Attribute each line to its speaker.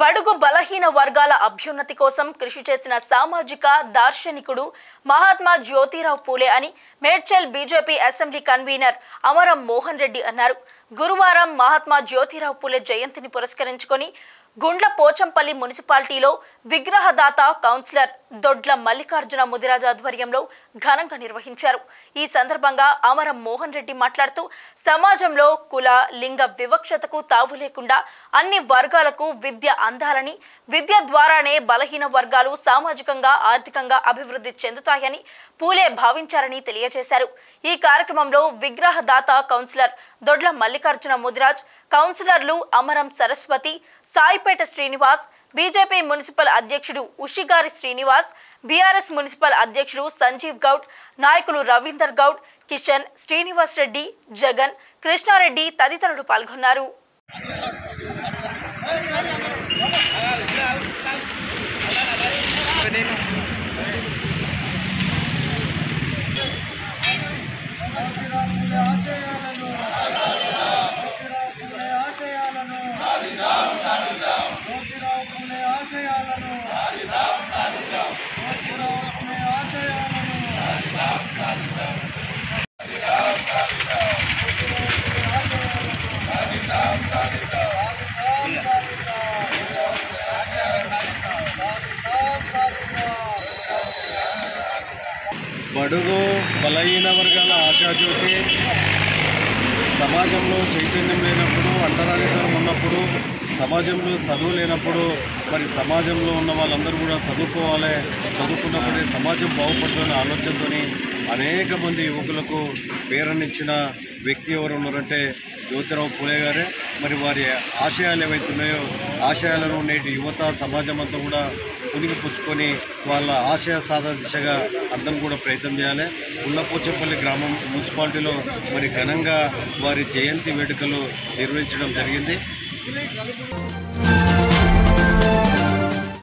Speaker 1: బడుగు బలహీన వర్గాల అభ్యున్నతి కోసం కృషి చేసిన సామాజిక దార్శనికుడు మహాత్మా జ్యోతిరావు పూలే అని మేడ్చల్ బీజేపీ అసెంబ్లీ కన్వీనర్ అమరం మోహన్ రెడ్డి అన్నారు. గురువారం మహాత్మా జ్యోతిరావు పూలే జయంతిని పురస్కరించుకొని గుండ్ల పోచంపల్లి మున్సిపాలిటీలో విగ్రహదాత కౌన్సిలర్ దొడ్ల మల్లికార్జున ముదిరాజ్ ఆధ్వర్యంలో ఘనంగా నిర్వహించారు. ఈ సందర్భంగా అమరం మోహన్ రెడ్డి మాట్లాడుతూ సమాజంలో కుల లింగ వివక్షతకు తావు లేకుండా అన్ని వర్గాలకు విద్య అందాలని, విద్య ద్వారానే బలహీన వర్గాలు సామాజికంగా ఆర్థికంగా అభివృద్ధి చెందుతాయని పూలే భావించారని తెలియజేశారు. ఈ కార్యక్రమంలో విగ్రహదాత కౌన్సిలర్ దొడ్ల మల్లికార్జున ముదిరాజ్, కౌన్సిలర్లు అమరం సరస్వతి, సాయిపేట శ్రీనివాస్, బీజేపీ మున్సిపల్ అధ్యక్షుడు ఉషిగారి శ్రీనివాస్, బీఆర్ఎస్ మున్సిపల్ అధ్యక్షుడు సంజీవ్ గౌడ్, నాయకులు రవీందర్ గౌడ్, కిషన్, శ్రీనివాస్ రెడ్డి, జగన్, కృష్ణారెడ్డి తదితరులు పాల్గొన్నారు.
Speaker 2: బడుగు బలహీన వర్గాల ఆశాజ్యోతి సమాజంలో చైతన్యం లేనప్పుడు, అంటరానితనం ఉన్నప్పుడు, సమాజంలో చదువు లేనప్పుడు మరి సమాజంలో ఉన్న వాళ్ళందరూ కూడా చదువుకోవాలి, చదువుకున్నప్పుడే సమాజం బాగుపడుతుందనే ఆలోచనతో అనేక మంది యువకులకు పేరునిచ్చిన వ్యక్తి ఎవరు ఉన్నారంటే జ్యోతిరావు పూలే గారే. మరి వారి ఆశయాలు ఏవైతున్నాయో ఆశయాలను నేటి యువత సమాజం అంతా కూడా పుచ్చుకొని వాళ్ళ ఆశయ సాధన దిశగా అందరం కూడా ప్రయత్నం చేయాలి. గుండ్లపోచంపల్లి గ్రామం మున్సిపాలిటీలో మరి ఘనంగా వారి జయంతి వేడుకలు నిర్వహించడం జరిగింది.